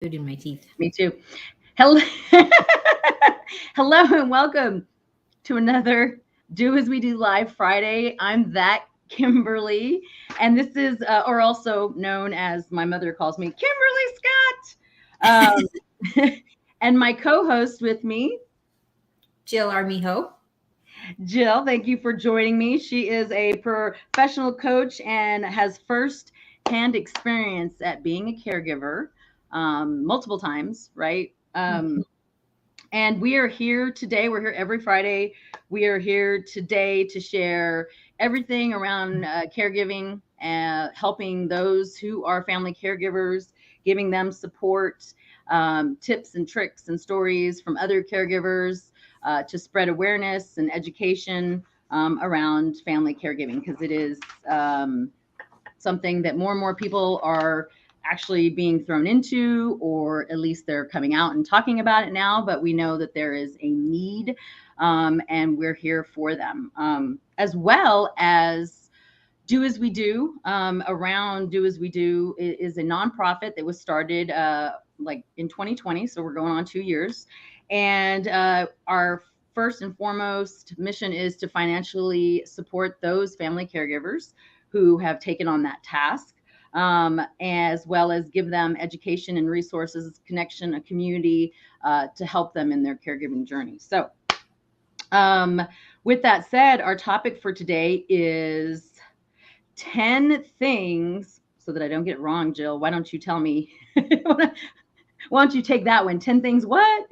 Food in my teeth. Me too. Hello, hello, and welcome to another Do As We Do Live Friday. I'm that Kimberly, and this is, or also known as my mother calls me, Kimberly Scott. And my co-host with me, Jill Armijo. Jill. Thank you for joining me. She is a professional coach and has first-hand experience at being a caregiver multiple times, right? And we are here today. We're here every Friday. We are here today to share everything around caregiving, helping those who are family caregivers, giving them support, tips and tricks and stories from other caregivers to spread awareness and education around family caregiving because it is something that more and more people are actually being thrown into, or at least they're coming out and talking about it now. But we know that there is a need, and we're here for them, as well as Do As We Do. Around Do As We Do is a nonprofit that was started like in 2020, so we're going on 2 years, and our first and foremost mission is to financially support those family caregivers who have taken on that task, as well as give them education and resources, connection, a community to help them in their caregiving journey. So, um, with that said, our topic for today is 10 things, so that I don't get it wrong, Jill. Why don't you tell me? Why don't you take that one? 10 things what?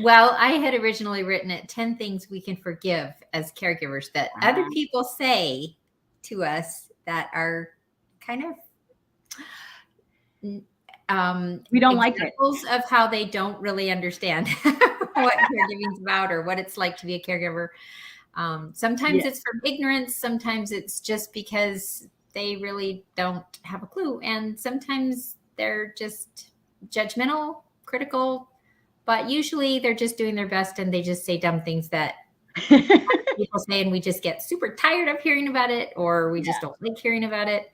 Well, I had originally written it 10 things we can forgive as caregivers that other people say to us that are kind of We don't like it. examples of how they don't really understand what caregiving is about or what it's like to be a caregiver. Sometimes it's from ignorance. Sometimes it's just because they really don't have a clue. And sometimes they're just judgmental, critical, but usually they're just doing their best and they just say dumb things that people say, and we just get super tired of hearing about it, or we just don't like hearing about it.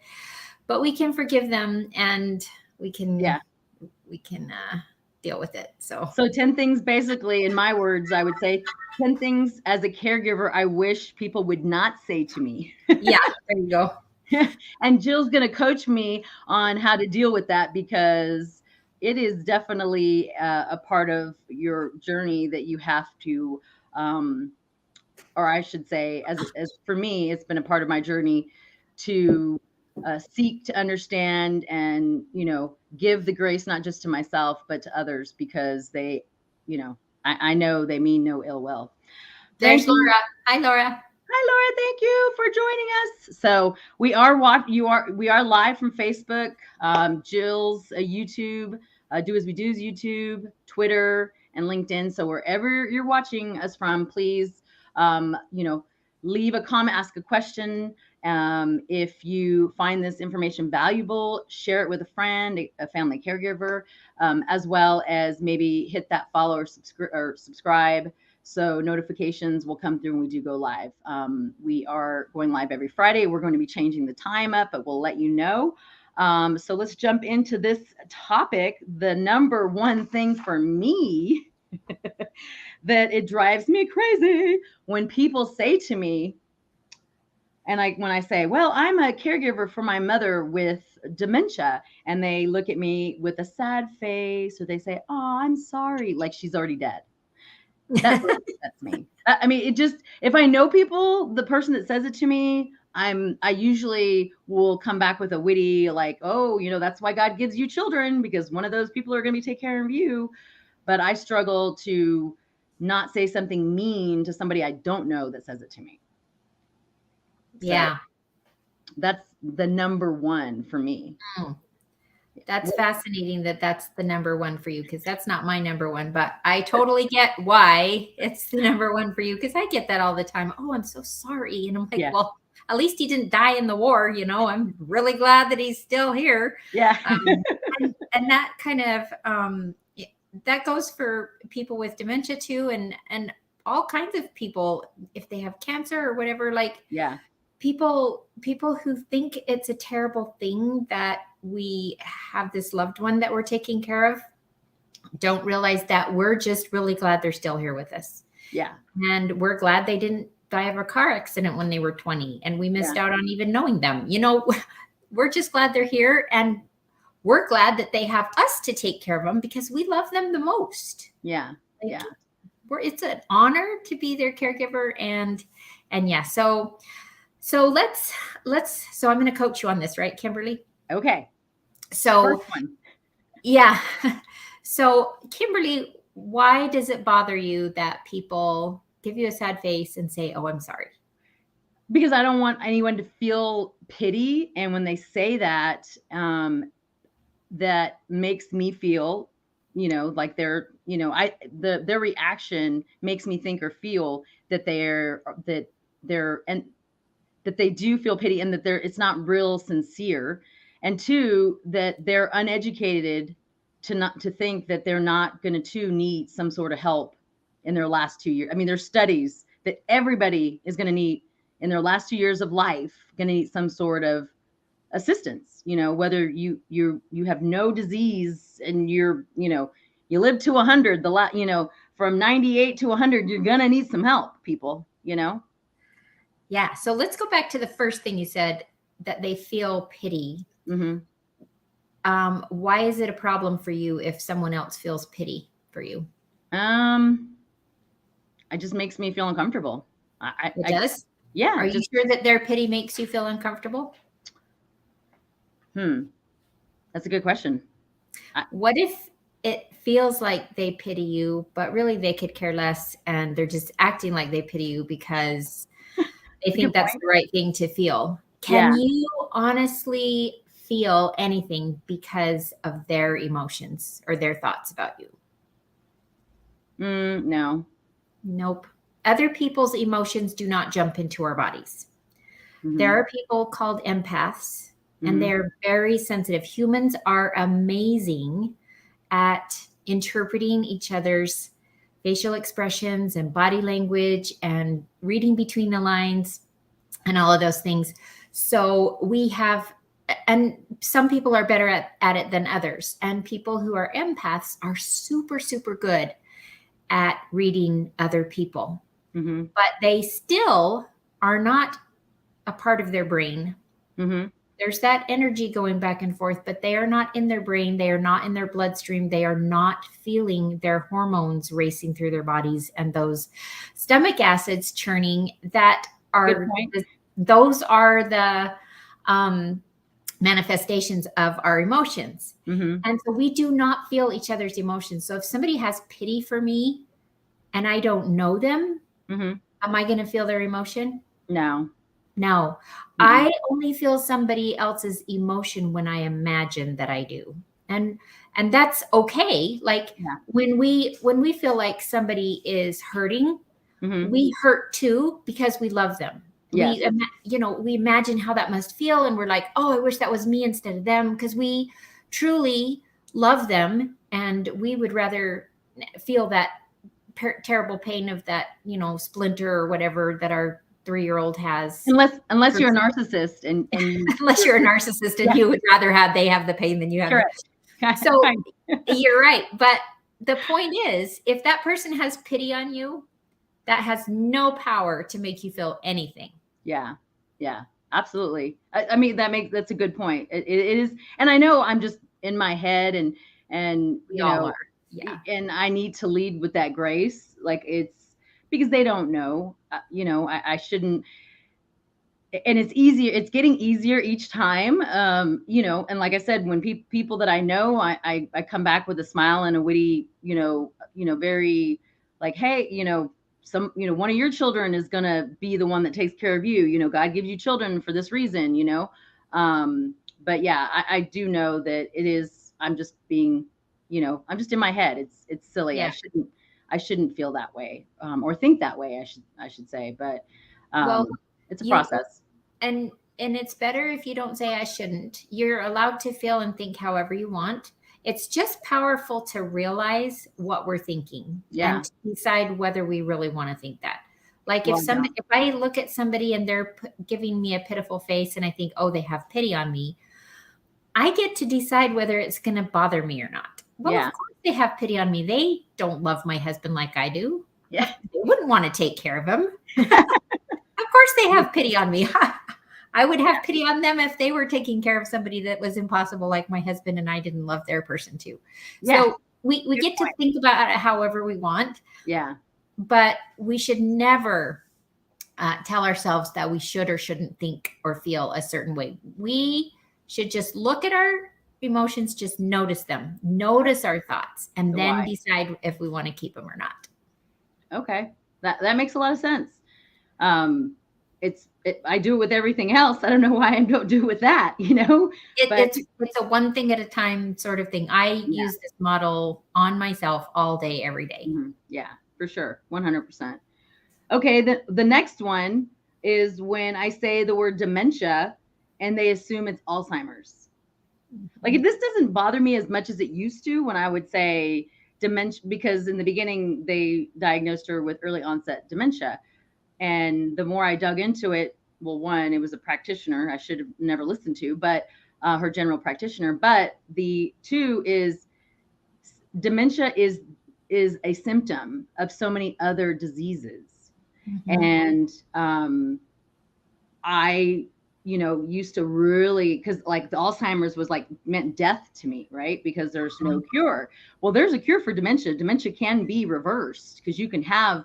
But we can forgive them, and we can deal with it. So 10 things, basically, in my words, I would say 10 things as a caregiver I wish people would not say to me. yeah, there you go. And Jill's going to coach me on how to deal with that, because it is definitely a part of your journey that you have to, or I should say, as for me, it's been a part of my journey to seek to understand and, give the grace, not just to myself, but to others, because they, I know they mean no ill will. There's Laura. Hi, Laura. Hi, Laura. Thank you for joining us. So we are live from Facebook, Jill's YouTube, Do As We Do's YouTube, Twitter, and LinkedIn. So wherever you're watching us from, please, leave a comment, ask a question. If you find this information valuable, share it with a friend, a family caregiver, as well as maybe hit that follow or subscribe, so notifications will come through when we do go live. We are going live every Friday. We're going to be changing the time up, but we'll let you know. So let's jump into this topic. The number one thing for me that it drives me crazy when people say to me, and when I say, well, I'm a caregiver for my mother with dementia, and they look at me with a sad face, or they say, oh, I'm sorry, like she's already dead. That's me. I mean, it just, if I know people, the person that says it to me, I usually will come back with a witty, like, oh, that's why God gives you children, because one of those people are going to be take care of you. But I struggle to not say something mean to somebody I don't know that says it to me. Yeah. So that's the number one for me. That's fascinating that that's the number one for you, because that's not my number one, but I totally get why it's the number one for you, because I get that all the time. Oh, I'm so sorry. And I'm like, well, at least he didn't die in the war. I'm really glad that he's still here. Yeah. And that kind of, that goes for people with dementia too. And all kinds of people, if they have cancer or whatever, like, people who think it's a terrible thing that we have this loved one that we're taking care of don't realize that we're just really glad they're still here with us. Yeah. And we're glad they didn't die of a car accident when they were 20 and we missed Yeah. out on even knowing them. We're just glad they're here, and we're glad that they have us to take care of them because we love them the most. Yeah. Like, Yeah. It's an honor to be their caregiver. And yeah, so let's, so I'm going to coach you on this, right, Kimberly? Okay. So First one. Yeah. So Kimberly, why does it bother you that people give you a sad face and say, "Oh, I'm sorry"? Because I don't want anyone to feel pity. And when they say that, that makes me feel, like they're, their reaction makes me think or feel that that they do feel pity, and that it's not real sincere. And two, that they're uneducated to think that they're not going to need some sort of help in their last 2 years. I mean, there's studies that everybody is going to need in their last 2 years of life, going to need some sort of assistance, whether you have no disease and you live to 100, from 98 to 100, you're going to need some help, people. Yeah. So let's go back to the first thing you said, that they feel pity. Mm-hmm. Why is it a problem for you if someone else feels pity for you? It just makes me feel uncomfortable. It does? Yeah. Are you sure that their pity makes you feel uncomfortable? That's a good question. What if it feels like they pity you, but really they could care less and they're just acting like they pity you because they think that's the right thing to feel? Can you honestly feel anything because of their emotions or their thoughts about you? No. Nope. Other people's emotions do not jump into our bodies. Mm-hmm. There are people called empaths, and they're very sensitive. Humans are amazing at interpreting each other's facial expressions and body language and reading between the lines and all of those things. So we have, and some people are better at it than others. And people who are empaths are super, super good at reading other people. Mm-hmm. But they still are not a part of their brain. Mm-hmm. There's that energy going back and forth, but they are not in their brain. They are not in their bloodstream. They are not feeling their hormones racing through their bodies and those stomach acids churning. Those are the manifestations of our emotions. Mm-hmm. And so we do not feel each other's emotions. So if somebody has pity for me and I don't know them, am I going to feel their emotion? No. I only feel somebody else's emotion when I imagine that I do. And that's okay. Like when we feel like somebody is hurting, we hurt too because we love them. Yes. We imagine how that must feel. And we're like, oh, I wish that was me instead of them, because we truly love them. And we would rather feel that terrible pain of that, splinter or whatever that our 3-year-old has. Unless you're a narcissist and unless you're a narcissist and you would rather they have the pain than you have. Correct. So you're right. But the point is, if that person has pity on you, that has no power to make you feel anything. Yeah, absolutely. I mean, that's a good point. It is. And I know I'm just in my head and we all are. Yeah. And I need to lead with that grace. Like, it's because they don't know, I shouldn't. And it's easier. It's getting easier each time. And like I said, when people that I know, I come back with a smile and a witty, very like, hey, one of your children is going to be the one that takes care of you. God gives you children for this reason, but yeah, I do know that it is, I'm just being, I'm just in my head. It's silly. Yeah. I shouldn't feel that way, or think that way. I should say, but, it's a process. And it's better if you don't say I shouldn't. You're allowed to feel and think however you want. It's just powerful to realize what we're thinking and to decide whether we really want to think that. Like if I look at somebody and they're giving me a pitiful face and I think, oh, they have pity on me, I get to decide whether it's going to bother me or not. Well, of Yeah. course they have pity on me. They don't love my husband like I do. Yeah. They wouldn't want to take care of him. Of course they have pity on me. I would have pity on them if they were taking care of somebody that was impossible, like my husband and I didn't love their person too. Yeah. So we get to think about it however we want, Yeah. but we should never tell ourselves that we should or shouldn't think or feel a certain way. We should just look at our emotions, just notice them, notice our thoughts, and The then why. decide if we want to keep them or not. Okay. That makes a lot of sense. I do it with everything else. I don't know why I don't do it with that, but It's a one thing at a time sort of thing. I yeah. use this model on myself all day, every day. Mm-hmm. Yeah, for sure. 100%. Okay. The next one is when I say the word dementia and they assume it's Alzheimer's. Like, this doesn't bother me as much as it used to when I would say dementia, because in the beginning they diagnosed her with early onset dementia. And the more I dug into it, well, one, it was a practitioner I should have never listened to, but her general practitioner. But the two is dementia is a symptom of so many other diseases. Mm-hmm. And I, used to really, because like the Alzheimer's was like meant death to me, right? Because there's no cure. Well, there's a cure for dementia. Dementia can be reversed because you can have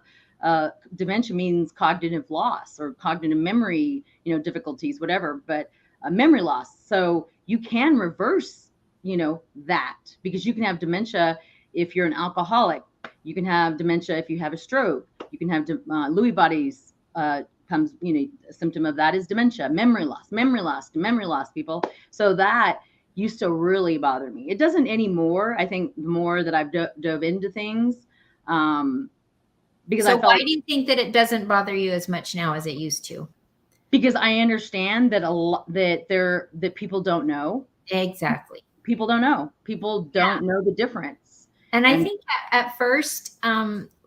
dementia means cognitive loss or cognitive memory, difficulties, whatever, but memory loss. So you can reverse, that, because you can have dementia if you're an alcoholic. You can have dementia if you have a stroke. You can have Lewy bodies. Comes, a symptom of that is dementia, memory loss, people. So that used to really bother me. It doesn't anymore. I think the more that I've dove into things, because So I felt why do you think that it doesn't bother you as much now as it used to? because I understand that that people don't know. Exactly. People don't know. People don't know the difference. And I think at first,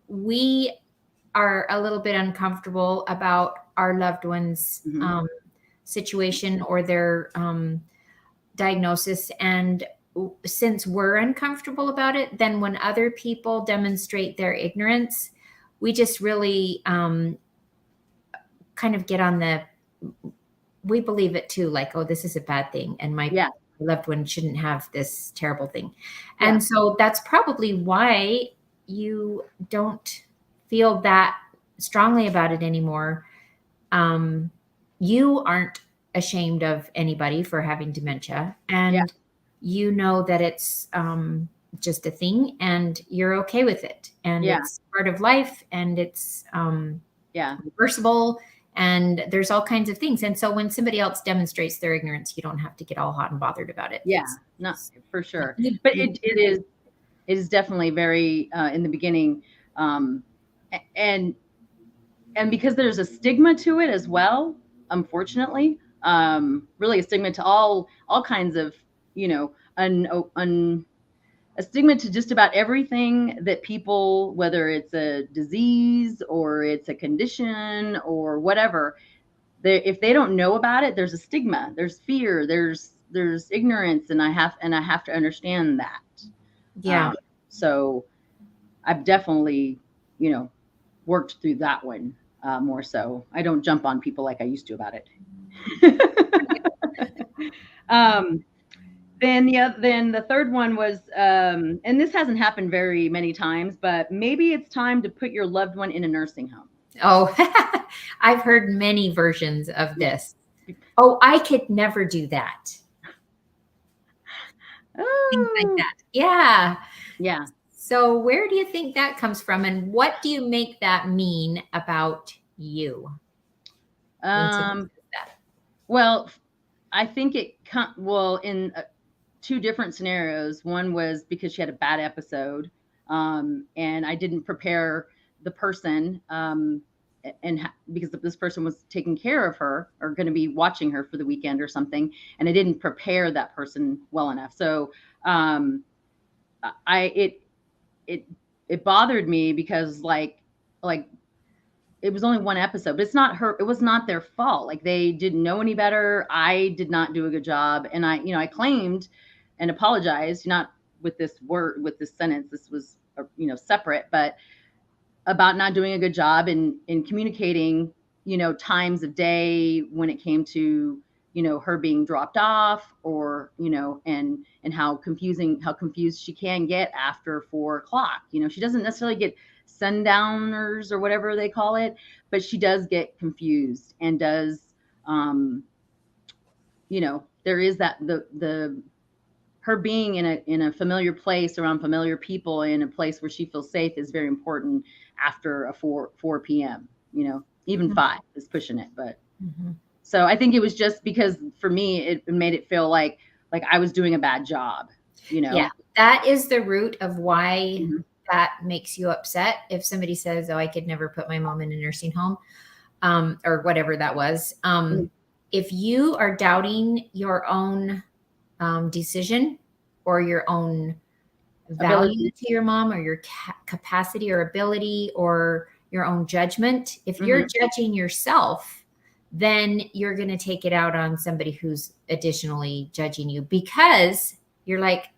we are a little bit uncomfortable about our loved ones' situation or their diagnosis. And since we're uncomfortable about it, then when other people demonstrate their ignorance, we just really kind of get on we believe it too, like, oh, this is a bad thing. And my loved one shouldn't have this terrible thing. And so that's probably why you don't feel that strongly about it anymore. You aren't ashamed of anybody for having dementia, and you know that it's just a thing and you're okay with it, and it's part of life, and it's reversible, and there's all kinds of things. And so when somebody else demonstrates their ignorance, you don't have to get all hot and bothered about it. Not for sure. But it is definitely very in the beginning, and because there's a stigma to it as well, unfortunately, really a stigma to all kinds of, a stigma to just about everything that people, whether it's a disease or it's a condition or whatever, if they don't know about it, there's a stigma, there's fear, there's ignorance, and I have to understand that. So I've definitely, worked through that one more so. I don't jump on people like I used to about it. Then the third one was, and this hasn't happened very many times, but maybe it's time to put your loved one in a nursing home. Oh, I've heard many versions of this. Oh, I could never do that. Things like that. Yeah. So where do you think that comes from, and what do you make that mean about you? Well, I think in two different scenarios. One was because she had a bad episode, and I didn't prepare the person, because this person was taking care of her or going to be watching her for the weekend or something, and I didn't prepare that person well enough. So it bothered me because like it was only one episode, but it's not her, it was not their fault. Like, they didn't know any better. I did not do a good job. And I claimed and apologized, not with this word, with this sentence, this was, separate, but about not doing a good job in communicating, times of day when it came to, her being dropped off, or, and how confused she can get after 4 o'clock. She doesn't necessarily get sundowners or whatever they call it, but she does get confused and does, there is that, the her being in a familiar place around familiar people in a place where she feels safe is very important after a 4 p.m. Even 5 is pushing it, but so I think it was just because for me it made it feel like I was doing a bad job. Yeah, that is the root of why that makes you upset. If somebody says, "Oh, I could never put my mom in a nursing home," or whatever that was, if you are doubting your own decision or your own value to your mom, or your capacity or ability or your own judgment, if you're judging yourself, then you're going to take it out on somebody who's additionally judging you, because you're like,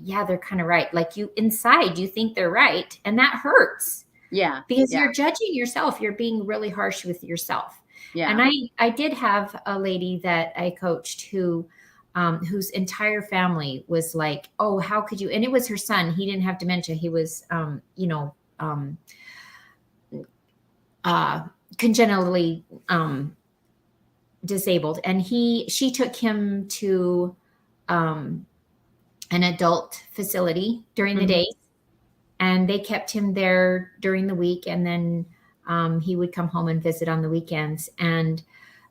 yeah, they're kind of right. Like, you inside, you think they're right. And that hurts. Yeah. Because you're judging yourself. You're being really harsh with yourself. Yeah. And I did have a lady that I coached whose entire family was like, "Oh, how could you?" And it was her son. He didn't have dementia. He was, congenitally disabled. And she took him to an adult facility during the days, and they kept him there during the week. And then he would come home and visit on the weekends. And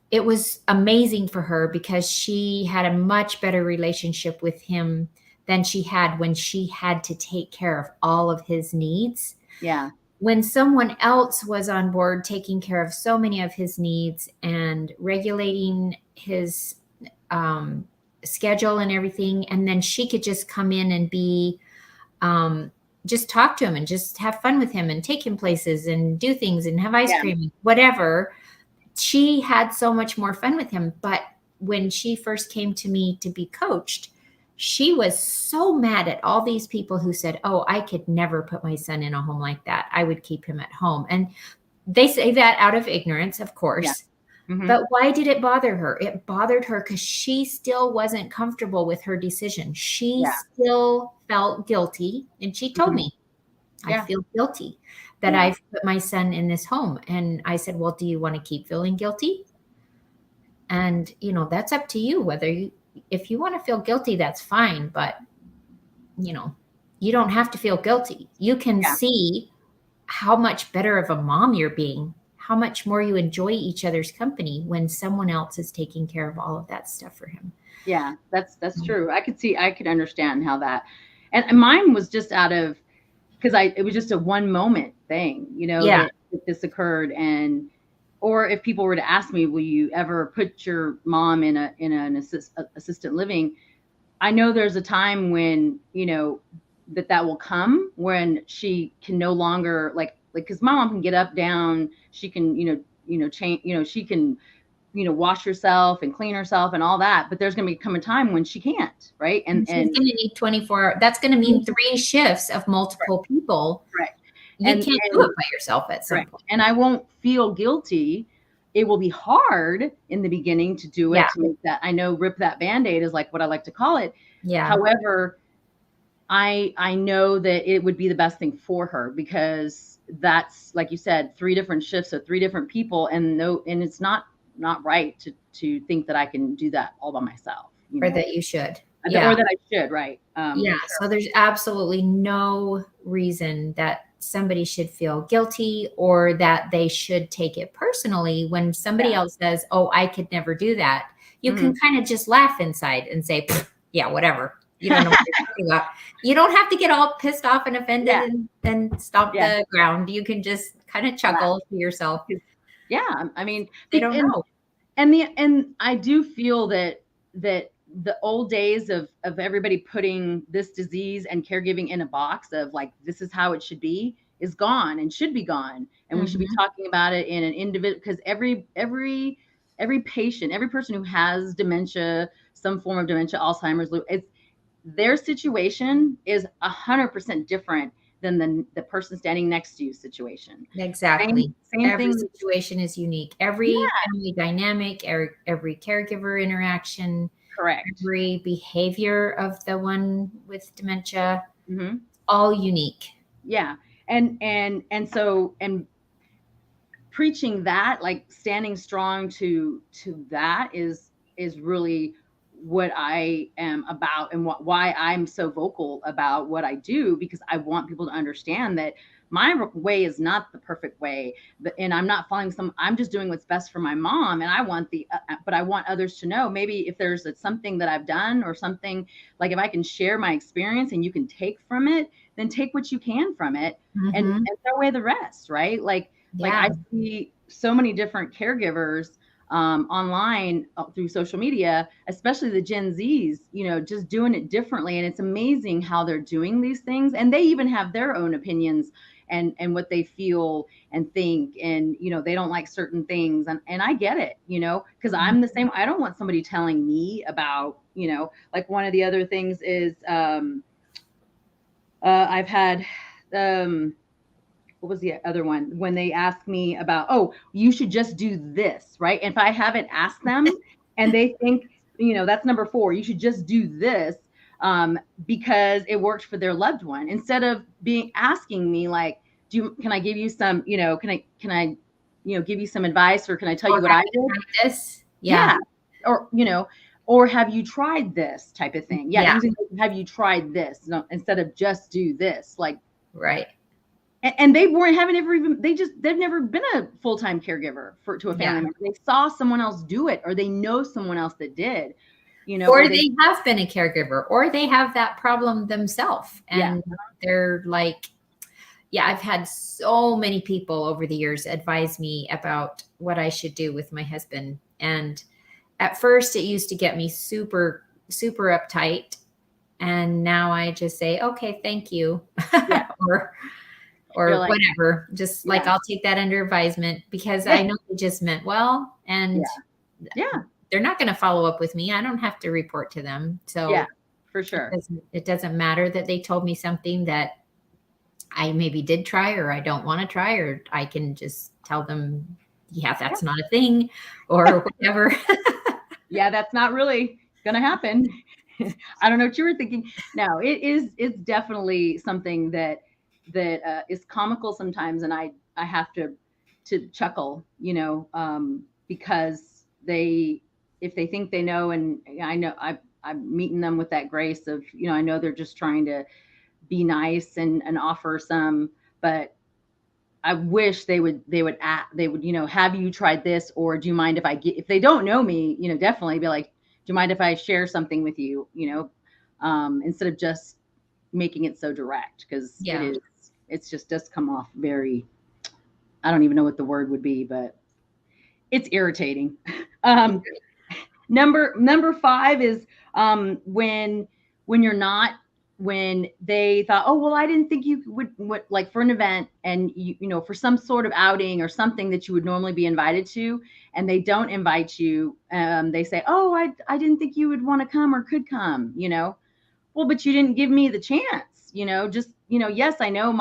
it was amazing for her, because she had a much better relationship with him than she had when she had to take care of all of his needs. Yeah. When someone else was on board taking care of so many of his needs and regulating his schedule and everything, and then she could just come in and be, just talk to him and just have fun with him and take him places and do things and have ice cream, whatever. She had so much more fun with him. But when she first came to me to be coached, she was so mad at all these people who said, "Oh, I could never put my son in a home like that. I would keep him at home." And they say that out of ignorance, of course. Yeah. But why did it bother her? It bothered her because she still wasn't comfortable with her decision. She still felt guilty. And she told me, "I feel guilty that I've put my son in this home." And I said, "Well, do you want to keep feeling guilty? And, that's up to you. If you want to feel guilty, that's fine. But, you don't have to feel guilty. You can see how much better of a mom you're being, how much more you enjoy each other's company when someone else is taking care of all of that stuff for him." Yeah, that's true. I could understand how that, and mine was just out of, because it was just a one moment thing, that this occurred. And, or if people were to ask me, will you ever put your mom in an assisted living? I know there's a time when, that will come when she can no longer because my mom can get up, down, she can, change, she can, wash herself and clean herself and all that, but there's going to come a time when she can't, right? And she's going to need 24. That's going to mean 3 shifts of multiple people. Right. You can't do it by yourself at some point. And I won't feel guilty. It will be hard in the beginning to do it, to make that, I know, rip that Band-Aid is like what I like to call it. Yeah. However, I know that it would be the best thing for her, because that's, like you said, 3 different shifts of 3 different people. And it's not right to think that I can do that all by myself. Or that you should. Or that I should, right. So there's absolutely no reason that somebody should feel guilty or that they should take it personally when somebody else says, "Oh, I could never do that." You can kind of just laugh inside and say, "Yeah, whatever. You don't know what you're talking about." You don't have to get all pissed off and offended and stomp the ground. You can just kind of chuckle to yourself. Yeah. I mean, they don't know. And I do feel that the old days of everybody putting this disease and caregiving in a box of like, this is how it should be, is gone and should be gone. And we should be talking about it in an individual, because every patient, every person who has dementia, some form of dementia, Alzheimer's, it's their situation is 100% different than the person standing next to you situation. Exactly. Same Every thing. situation is unique. Every family dynamic, every caregiver interaction, Correct. every behavior of the one with dementia, all unique. Yeah. And so, and preaching that, like standing strong to that is really what I am about, and why I'm so vocal about what I do, because I want people to understand that my way is not the perfect way, and I'm not following I'm just doing what's best for my mom. And I want but I want others to know, maybe if there's something that I've done, or something, like if I can share my experience and you can take from it, then take what you can from it, and throw away the rest, right? Like I see so many different caregivers online, through social media, especially the Gen Zs, just doing it differently. And it's amazing how they're doing these things. And they even have their own opinions and what they feel and think. And, they don't like certain things. And I get it, because I'm the same. I don't want somebody telling me about, like one of the other things is I've had, what was the other one? When they ask me about, oh, you should just do this, right? And if I haven't asked them and they think, that's number 4, you should just do this, because it worked for their loved one, instead of asking me like, can I give you some, can I, give you some advice, or can I tell you what I did? This? Yeah. Or, or have you tried this type of thing? Yeah. Using, have you tried this? No, instead of just do this, like, right. And they haven't ever even, they've never been a full-time caregiver to a family member. They saw someone else do it, or they know someone else that did, or they have been a caregiver, or they have that problem themselves. And they're like, I've had so many people over the years advise me about what I should do with my husband. And at first it used to get me super, super uptight. And now I just say, okay, thank you. or like, whatever, just like, I'll take that under advisement, because I know they just meant well. And they're not going to follow up with me. I don't have to report to them. So for sure. It doesn't matter that they told me something that I maybe did try, or I don't want to try, or I can just tell them, that's not a thing, or whatever. That's not really going to happen. I don't know what you were thinking. No, it's definitely something that is comical sometimes, and I have to chuckle, because if they think they know, and I know I'm meeting them with that grace of, I know they're just trying to be nice and offer some, but I wish they would have you tried this, or do you mind if if they don't know me, definitely be like, do you mind if I share something with you, instead of just making it so direct, because it's just does come off very, I don't even know what the word would be, but it's irritating. Number 5 is when you're not, when they thought, oh, well, I didn't think you would like for an event, and for some sort of outing or something that you would normally be invited to, and they don't invite you. They say, oh, I didn't think you would want to come or could come, well, but you didn't give me the chance, just, yes, I know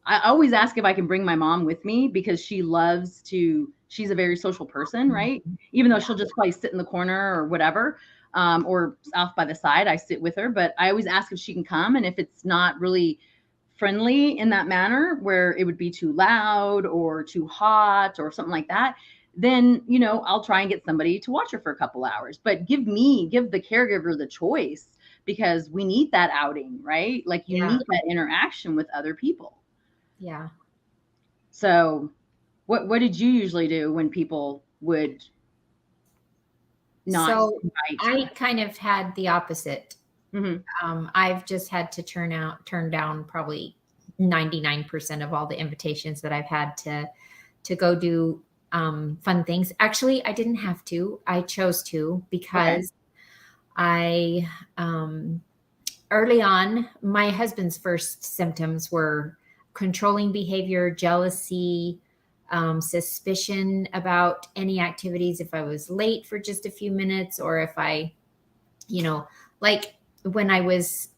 I always ask if I can bring my mom with me, because she's a very social person, right? Even though she'll just probably sit in the corner or whatever, or off by the side, I sit with her, but I always ask if she can come. And if it's not really friendly in that manner, where it would be too loud or too hot or something like that, then, I'll try and get somebody to watch her for a couple hours, but give the caregiver the choice, because we need that outing, right? Like you need that interaction with other people. Yeah. So what did you usually do when people would not invite? I kind of had the opposite. I've just had to turn down probably 99% of all the invitations that I've had to go do fun things. Actually, I didn't have to. I chose to, because I early on, my husband's first symptoms were controlling behavior, jealousy, suspicion about any activities. If I was late for just a few minutes, or if I, like when I was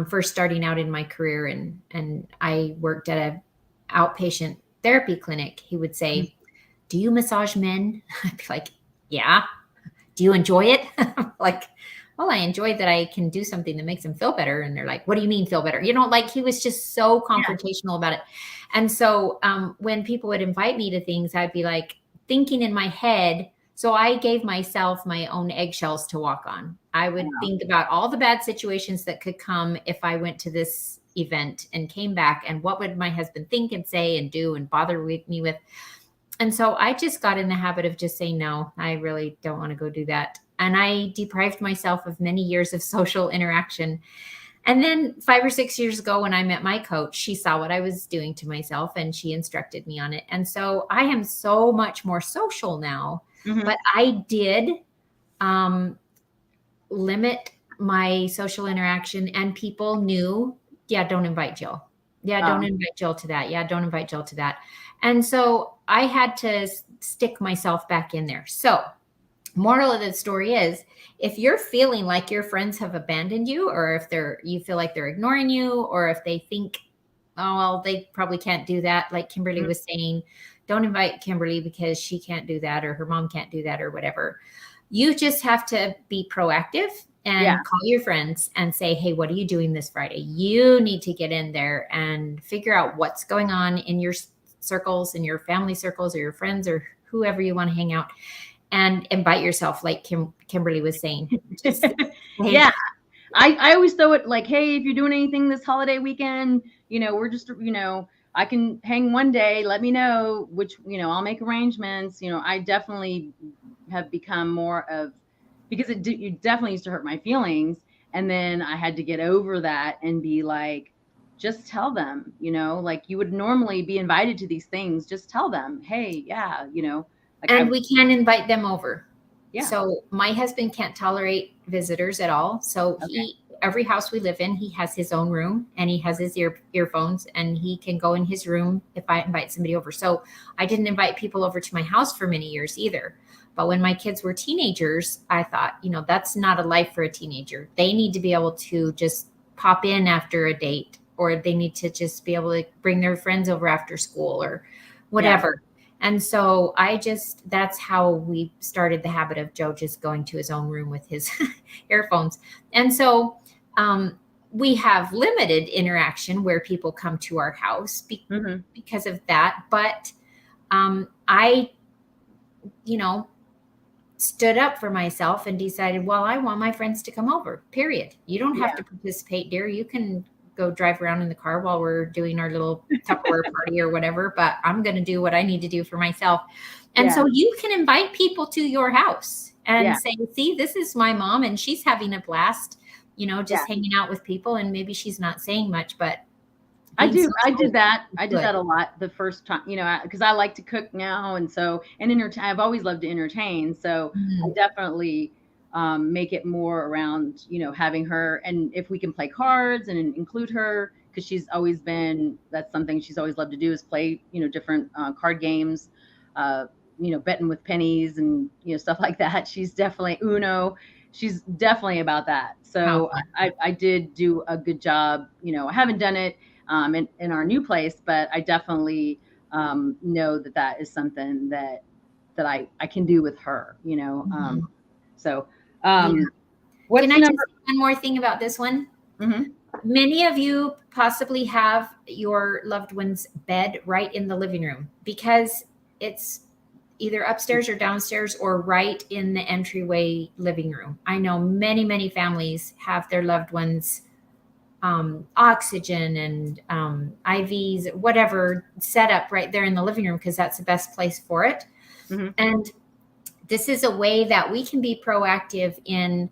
first starting out in my career, and I worked at a outpatient therapy clinic, he would say, "Do you massage men?" I'd be like, "Yeah." "Do you enjoy it?" Like, "Well, I enjoy that I can do something that makes them feel better." And they're like, "What do you mean feel better?" Like he was just so confrontational about it. And so when people would invite me to things, I'd be like thinking in my head. So I gave myself my own eggshells to walk on. I would think about all the bad situations that could come if I went to this event and came back, and what would my husband think and say and do and bother me with. And so I just got in the habit of just saying, no, I really don't want to go do that. And I deprived myself of many years of social interaction. And then 5 or 6 years ago, when I met my coach, she saw what I was doing to myself and she instructed me on it. And so I am so much more social now. But I did limit my social interaction, and people knew, yeah, don't invite Jill. Yeah, don't invite Jill to that. Yeah, don't invite Jill to that. And so I had to stick myself back in there. So moral of the story is, if you're feeling like your friends have abandoned you, or if you feel like they're ignoring you, or if they think, oh, well, they probably can't do that. Like Kimberly was saying, don't invite Kimberly because she can't do that, or her mom can't do that, or whatever. You just have to be proactive and call your friends and say, hey, what are you doing this Friday? You need to get in there and figure out what's going on in your circles, in your family circles, or your friends, or whoever you want to hang out, and invite yourself, like Kimberly was saying. Just, hey. Yeah. I always throw it like, hey, if you're doing anything this holiday weekend, we're just, I can hang one day, let me know, which, I'll make arrangements. I definitely have become more of, because it definitely used to hurt my feelings. And then I had to get over that and be like, just tell them, like you would normally be invited to these things. Just tell them, hey, yeah, like, and we can invite them over. Yeah. So my husband can't tolerate visitors at all. So every house we live in, he has his own room, and he has his earphones, and he can go in his room if I invite somebody over. So I didn't invite people over to my house for many years either. But when my kids were teenagers, I thought, that's not a life for a teenager. They need to be able to just pop in after a date, or they need to just be able to bring their friends over after school or whatever. Yeah. And so that's how we started the habit of Joe just going to his own room with his earphones. And so we have limited interaction where people come to our house because of that. But I, stood up for myself and decided, well, I want my friends to come over, period. You don't have to participate, dear. You can go drive around in the car while we're doing our little Tupperware party or whatever, but I'm going to do what I need to do for myself. And so you can invite people to your house and say, see, this is my mom and she's having a blast, just hanging out with people. And maybe she's not saying much, but I did that. I did that a lot the first time, because I like to cook now. And so, and I've always loved to entertain. So I definitely make it more around, having her, and if we can play cards and include her, because that's something she's always loved to do, is play, different card games, betting with pennies and, stuff like that. She's definitely Uno. She's definitely about that. So I did do a good job. I haven't done it in our new place, but I definitely know that is something that I can do with her, So can I just say one more thing about this one? Many of you possibly have your loved one's bed right in the living room, because it's either upstairs or downstairs or right in the entryway living room. I know many, many families have their loved ones oxygen and IVs, whatever, set up right there in the living room, because that's the best place for it. And this is a way that we can be proactive in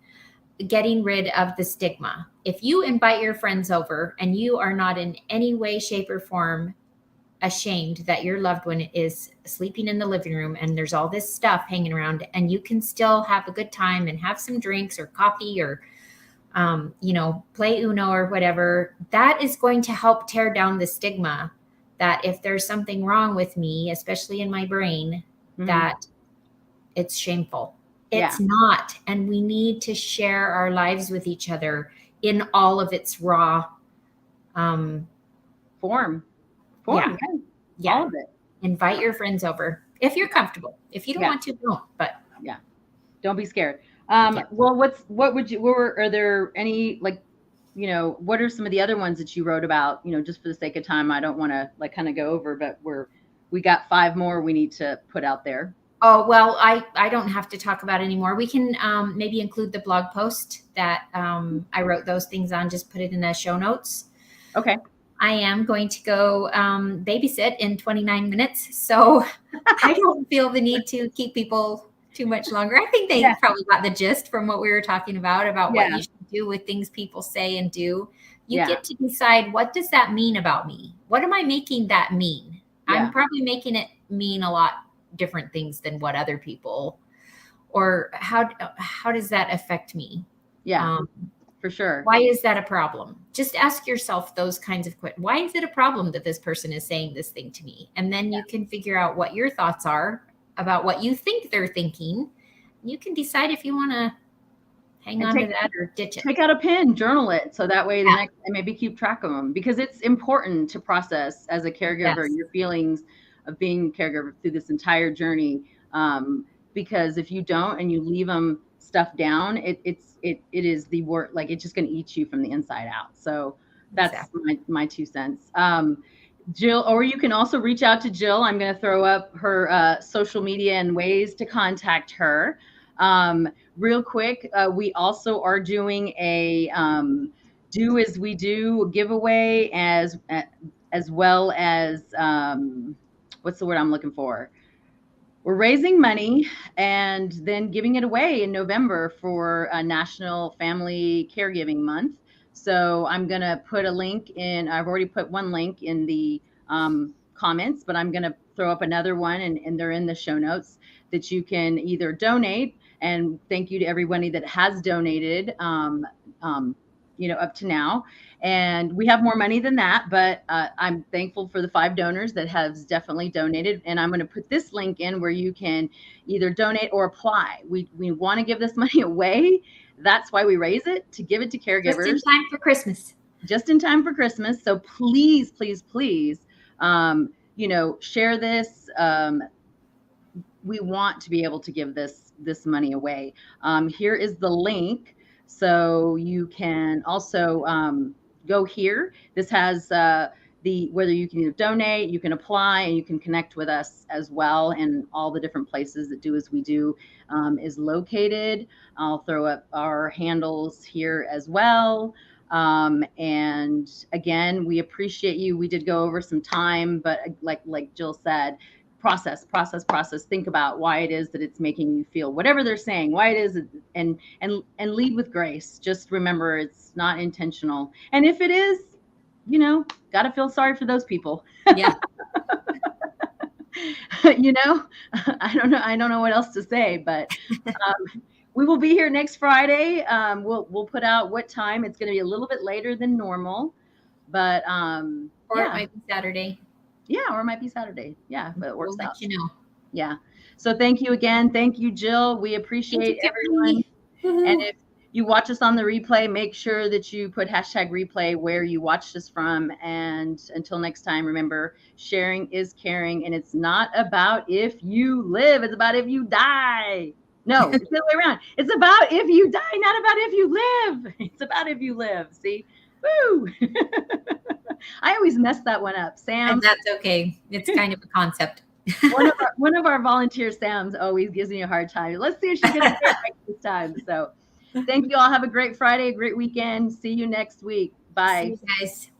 getting rid of the stigma. If you invite your friends over and you are not in any way, shape, or form ashamed that your loved one is sleeping in the living room and there's all this stuff hanging around, and you can still have a good time and have some drinks or coffee or play Uno or whatever, that is going to help tear down the stigma that if there's something wrong with me, especially in my brain, that it's shameful. It's not. And we need to share our lives with each other in all of its raw form. Yeah. All of it. Invite your friends over if you're comfortable. If you don't want to, don't. But don't be scared. Well, are there any, like, what are some of the other ones that you wrote about? Just for the sake of time, I don't want to kind of go over, but we got 5 more we need to put out there. Oh, well, I don't have to talk about anymore. We can maybe include the blog post that I wrote those things on, just put it in the show notes. Okay. I am going to go babysit in 29 minutes. So I don't feel the need to keep people too much longer. I think they probably got the gist from what we were talking about what you should do with things people say and do. You get to decide, what does that mean about me? What am I making that mean? I'm probably making it mean a lot different things than what other people, or how does that affect me? For sure. Why is that a problem? Just ask yourself those kinds of questions. Why is it a problem that this person is saying this thing to me? And then you can figure out what your thoughts are about what you think they're thinking. You can decide if you want to hang on to that or ditch it. Take out a pen, journal it, so that way the next time maybe keep track of them, because it's important to process as a caregiver your feelings of being a caregiver through this entire journey. Because if you don't and you leave them stuff down, it is the work, like it's just going to eat you from the inside out. So that's my 2 cents. Jill, or you can also reach out to Jill. I'm going to throw up her social media and ways to contact her. Real quick, we also are doing a Do As We Do giveaway, as well as what's the word I'm looking for? We're raising money and then giving it away in November for National Family Caregiving Month. So I'm going to put a link in. I've already put one link in the comments, but I'm going to throw up another one, and they're in the show notes, that you can either donate. And thank you to everybody that has donated, up to now. And we have more money than that, but I'm thankful for the 5 donors that have definitely donated. And I'm going to put this link in where you can either donate or apply. We want to give this money away. That's why we raise it, to give it to caregivers. Just in time for Christmas. Just in time for Christmas. So please, please, please, share this. We want to be able to give this money away. Here is the link. So you can also go here. This has whether you can either donate, you can apply, and you can connect with us as well. And all the different places that Do As We Do is located. I'll throw up our handles here as well. And again, we appreciate you. We did go over some time, but like Jill said, process, think about why it is that it's making you feel whatever they're saying, why it is, and lead with grace. Just remember, it's not intentional. And if it is, gotta feel sorry for those people. Yeah. I don't know what else to say, but we will be here next Friday. We'll put out what time. It's going to be a little bit later than normal, but or it might be Saturday. Yeah, or it might be Saturday. Yeah, but it works out. Let you know. Yeah. So thank you again. Thank you, Jill. We appreciate everyone. And if you watch us on the replay, make sure that you put #replay where you watched us from. And until next time, remember, sharing is caring. And it's not about if you live. It's about if you die. No, it's the other way around. It's about if you die, not about if you live. It's about if you live. See? Woo! I always mess that one up, Sam. And that's okay. It's kind of a concept. one of our volunteers, Sam's, always gives me a hard time. Let's see if she's going to get it right this time. So thank you all. Have a great Friday, a great weekend. See you next week. Bye. See you guys.